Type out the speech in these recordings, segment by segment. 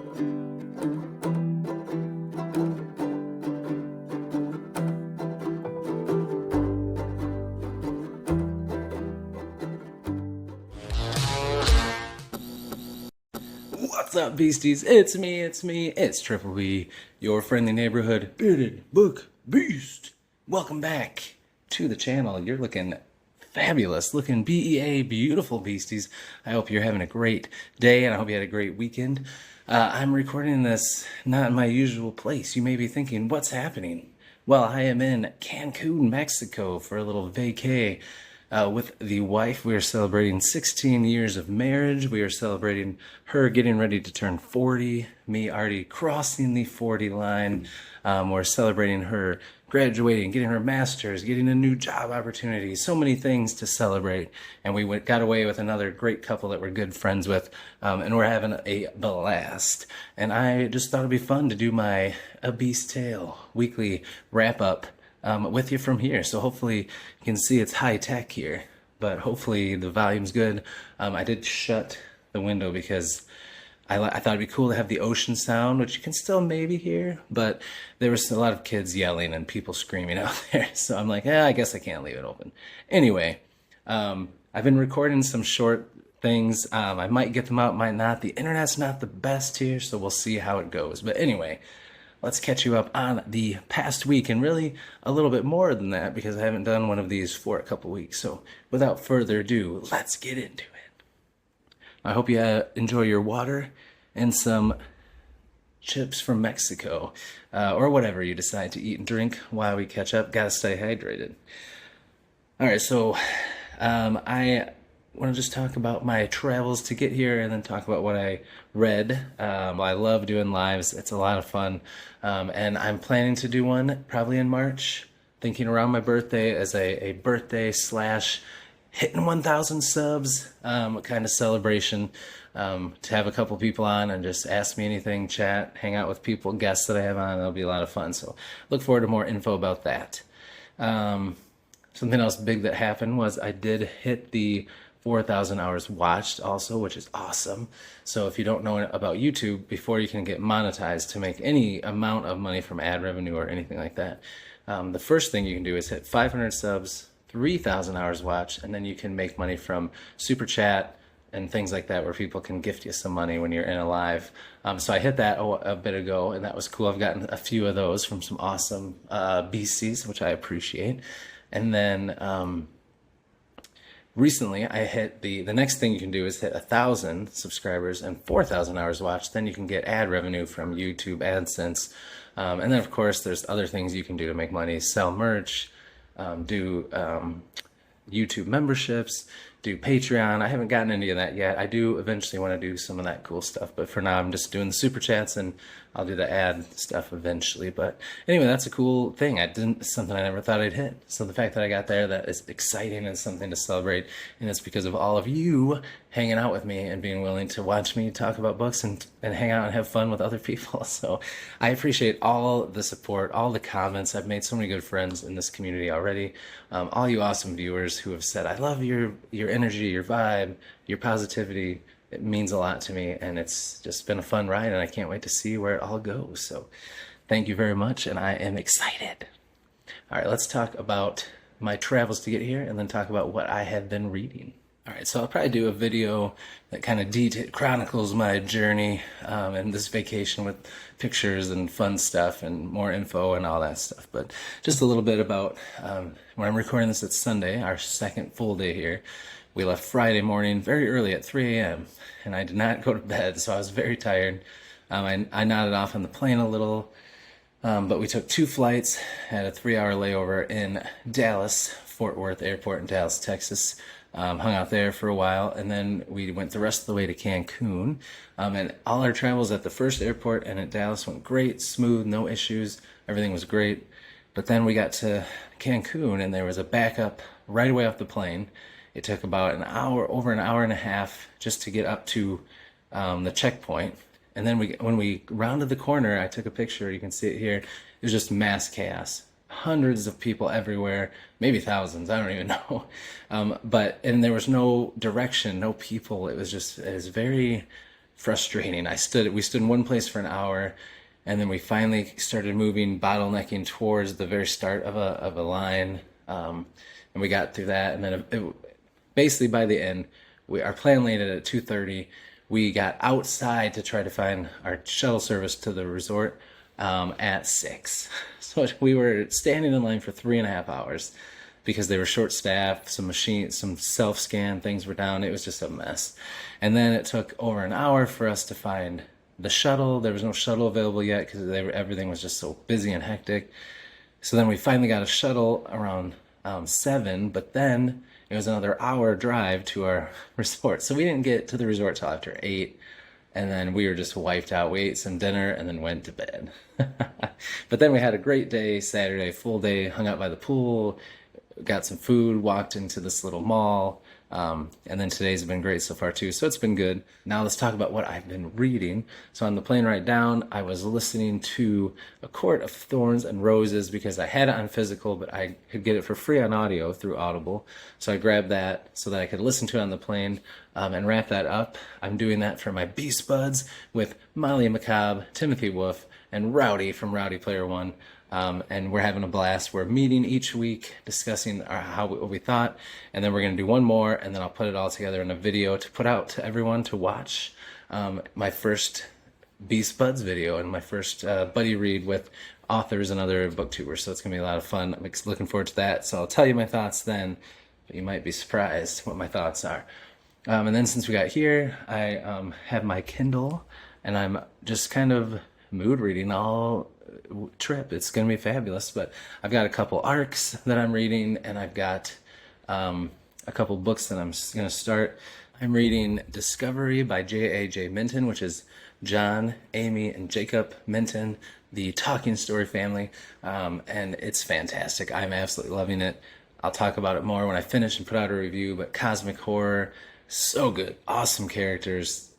What's up, beasties? It's me, it's Triple B, your friendly neighborhood bearded book beast. Welcome back to the channel. You're looking fabulous, looking BEA, beautiful beasties. I hope you're having a great day, and I hope you had a great weekend. I'm recording this not in my usual place. You may be thinking, what's happening? Well, I am in Cancun, Mexico for a little vacay. With the wife. We are celebrating 16 years of marriage. We are celebrating her getting ready to turn 40, me already crossing the 40 line. We're celebrating her graduating, getting her master's, getting a new job opportunity, so many things to celebrate. And we got away with another great couple that we're good friends with, and we're having a blast. And I just thought it'd be fun to do my A Beast Tale weekly wrap-up with you from here. So hopefully you can see it's high tech here, but hopefully the volume's good. I did shut the window because I thought it'd be cool to have the ocean sound, which you can still maybe hear, but there was a lot of kids yelling and people screaming out there. So I'm like, I guess I can't leave it open. Anyway, I've been recording some short things. I might get them out, might not. The internet's not the best here, so we'll see how it goes. But anyway, let's catch you up on the past week, and really a little bit more than that because I haven't done one of these for a couple weeks. So without further ado, let's get into it. I hope you enjoy your water and some chips from Mexico, or whatever you decide to eat and drink while we catch up. Gotta stay hydrated. All right, so I want to just talk about my travels to get here and then talk about what I read. I love doing lives. It's a lot of fun. And I'm planning to do one probably in March, thinking around my birthday as a birthday slash hitting 1,000 subs kind of celebration, to have a couple people on and just ask me anything, chat, hang out with people, guests that I have on. It'll be a lot of fun. So look forward to more info about that. Something else big that happened was I did hit the 4,000 hours watched also, which is awesome. So if you don't know about YouTube, before you can get monetized to make any amount of money from ad revenue or anything like that, the first thing you can do is hit 500 subs, 3,000 hours watched, and then you can make money from super chat and things like that, where people can gift you some money when you're in a live. So I hit that a bit ago, and that was cool. I've gotten a few of those from some awesome BCs, which I appreciate. And then recently I hit the next thing you can do is hit 1,000 subscribers and 4,000 hours watched. Then you can get ad revenue from YouTube AdSense. And then of course there's other things you can do to make money: sell merch, do YouTube memberships, do Patreon. I haven't gotten any of that yet. I do eventually want to do some of that cool stuff, but for now I'm just doing the super chats, and I'll do the ad stuff eventually. But anyway, that's a cool thing. Something I never thought I'd hit. So the fact that I got there, that is exciting and something to celebrate. And it's because of all of you hanging out with me and being willing to watch me talk about books and hang out and have fun with other people. So I appreciate all the support, all the comments. I've made so many good friends in this community already. All you awesome viewers who have said, I love your energy, your vibe, your positivity. It means a lot to me, and it's just been a fun ride, and I can't wait to see where it all goes. So thank you very much, and I am excited. All right, let's talk about my travels to get here and then talk about what I have been reading. All right, so I'll probably do a video that kind of chronicles my journey and this vacation with pictures and fun stuff and more info and all that stuff. But just a little bit about when I'm recording this, it's Sunday, our second full day here. We left Friday morning very early at 3 a.m. and I did not go to bed, so I was very tired. I nodded off on the plane a little, but we took 2 flights, had a 3-hour layover in Dallas, Fort Worth Airport in Dallas, Texas. Hung out there for a while, and then we went the rest of the way to Cancun. And all our travels at the first airport and at Dallas went great, smooth, no issues. Everything was great. But then we got to Cancun, and there was a backup right away off the plane. It took about an hour, over an hour and a half, just to get up to the checkpoint. And then when we rounded the corner, I took a picture. You can see it here. It was just mass chaos. Hundreds of people everywhere, maybe thousands, I don't even know. And there was no direction, no people. It was very frustrating. We stood in one place for an hour, and then we finally started moving, bottlenecking towards the very start of a line, and we got through that. And then basically by the end, our plan landed at 2:30. We got outside to try to find our shuttle service to the resort at 6. So we were standing in line for 3.5 hours because they were short staffed, some self-scan things were down. It was just a mess. And then it took over an hour for us to find the shuttle. There was no shuttle available yet because everything was just so busy and hectic. So then we finally got a shuttle around 7, but then it was another hour drive to our resort. So we didn't get to the resort till after 8. And then we were just wiped out. We ate some dinner and then went to bed. But then we had a great day, Saturday, full day, hung out by the pool, got some food, walked into this little mall. And then today's been great so far too. So it's been good. Now let's talk about what I've been reading. So on the plane ride down, I was listening to A Court of Thorns and Roses because I had it on physical, but I could get it for free on audio through Audible. So I grabbed that so that I could listen to it on the plane and wrap that up. I'm doing that for my Beast Buds with Molly Macabre, Timothy Wolf, and Rowdy from Rowdy Player One. And we're having a blast. We're meeting each week, discussing what we thought, and then we're going to do one more, and then I'll put it all together in a video to put out to everyone to watch. My first Beast Buds video and my first buddy read with authors and other booktubers, so it's going to be a lot of fun. I'm looking forward to that, so I'll tell you my thoughts then, but you might be surprised what my thoughts are. And then since we got here, I have my Kindle, and I'm just kind of mood reading all trip. It's going to be fabulous, but I've got a couple arcs that I'm reading, and I've got a couple books that I'm going to start. I'm reading Discovery by J.A.J. Minton, which is John, Amy, and Jacob Minton, the Talking Story family, and it's fantastic. I'm absolutely loving it. I'll talk about it more when I finish and put out a review, but cosmic horror, so good. Awesome characters.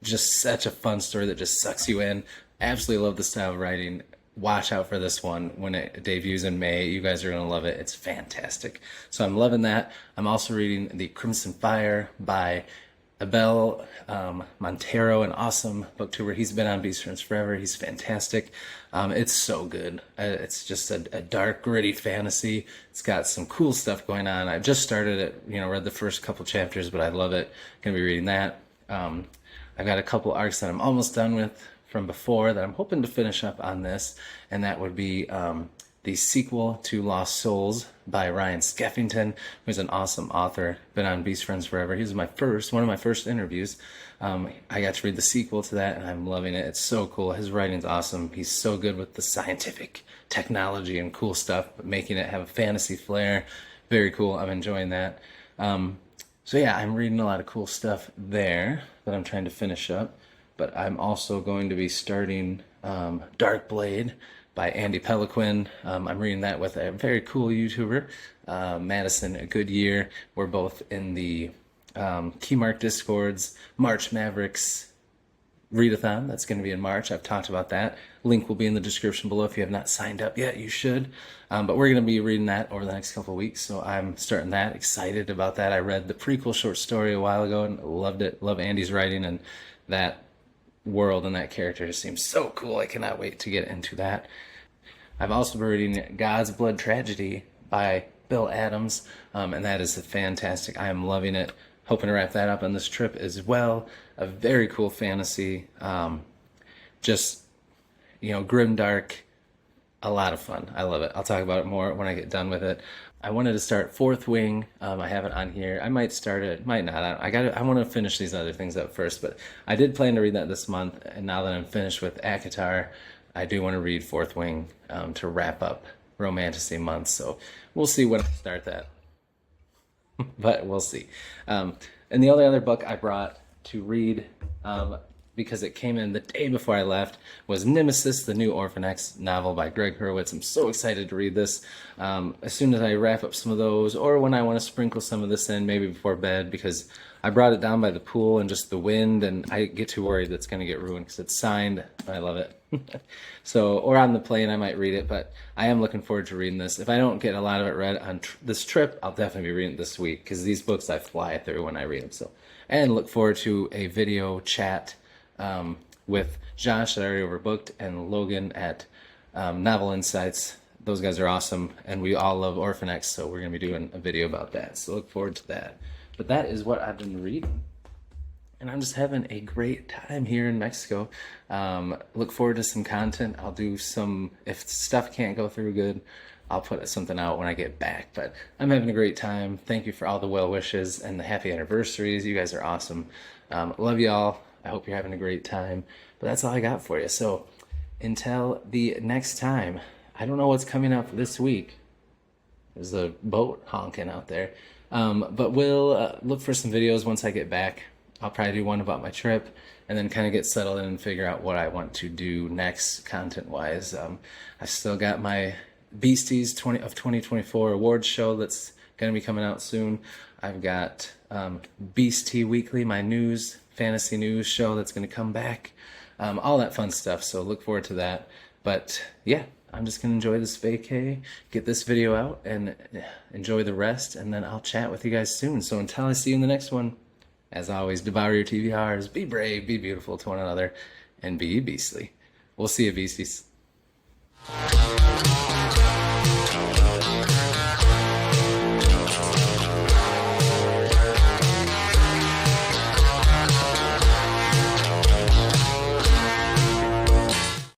Just such a fun story that just sucks you in. Absolutely love the style of writing. Watch out for this one when it debuts in May. You guys are going to love it. It's fantastic. So I'm loving that. I'm also reading The Crimson Fire by Abel Montero, an awesome booktuber. He's been on Beast Friends forever. He's fantastic. It's so good. It's just a dark, gritty fantasy. It's got some cool stuff going on. I've just started it, read the first couple chapters, but I love it. Going to be reading that. I've got a couple arcs that I'm almost done with from before that I'm hoping to finish up on this, and that would be the sequel to Lost Souls by Ryan Skeffington, who's an awesome author, been on Beast Friends forever. He was one of my first interviews. I got to read the sequel to that, and I'm loving it. It's so cool. His writing's awesome. He's so good with the scientific technology and cool stuff, but making it have a fantasy flair. Very cool. I'm enjoying that. So yeah, I'm reading a lot of cool stuff there that I'm trying to finish up. But I'm also going to be starting Dark Blade by Andy Peliquin. I'm reading that with a very cool YouTuber, Madison Goodyear. We're both in the Keymark Discords, March Mavericks readathon. That's going to be in March. I've talked about that. Link will be in the description below. If you have not signed up yet, you should. But we're going to be reading that over the next couple of weeks, so I'm starting that. Excited about that. I read the prequel short story a while ago and loved it. Love Andy's writing, and that world and that character just seems so cool. I cannot wait to get into that. I've also been reading God's Blood Tragedy by Bill Adams, and that is fantastic. I am loving it. Hoping to wrap that up on this trip as well. A very cool fantasy, just grim dark, a lot of fun. I love it. I'll talk about it more when I get done with it. I wanted to start Fourth Wing. I have it on here. I might start it, might not. I want to finish these other things up first, but I did plan to read that this month, and now that I'm finished with ACOTAR, I do want to read Fourth Wing to wrap up Romantasy month, so we'll see when I start that. But we'll see. And the only other book I brought to read, because it came in the day before I left, was Nemesis, the new Orphan X novel by Greg Hurwitz. I'm so excited to read this. As soon as I wrap up some of those, or when I want to sprinkle some of this in, maybe before bed, because I brought it down by the pool and just the wind, and I get too worried that's going to get ruined because it's signed. I love it. So, or on the plane, I might read it, but I am looking forward to reading this. If I don't get a lot of it read on this trip, I'll definitely be reading it this week because these books I fly through when I read them. So, and look forward to a video chat with Josh at Already Overbooked and Logan at Novel Insights. Those guys are awesome, and we all love Orphan X, so we're going to be doing a video about that. So look forward to that. But that is what I've been reading. And I'm just having a great time here in Mexico. Look forward to some content. I'll do some, if stuff can't go through good, I'll put something out when I get back. But I'm having a great time. Thank you for all the well wishes and the happy anniversaries. You guys are awesome. Love y'all. I hope you're having a great time. But that's all I got for you. So until the next time, I don't know what's coming up this week. There's a boat honking out there. But we'll look for some videos once I get back. I'll probably do one about my trip and then kind of get settled in and figure out what I want to do next content-wise. I've still got my Beasties of 2024 awards show that's going to be coming out soon. I've got Beastie Weekly, my news, fantasy news show that's going to come back. All that fun stuff, so look forward to that. But yeah, I'm just going to enjoy this vacay, get this video out, and enjoy the rest, and then I'll chat with you guys soon. So until I see you in the next one, as always, devour your TBRs, be brave, be beautiful to one another, and be beastly. We'll see you, beasties.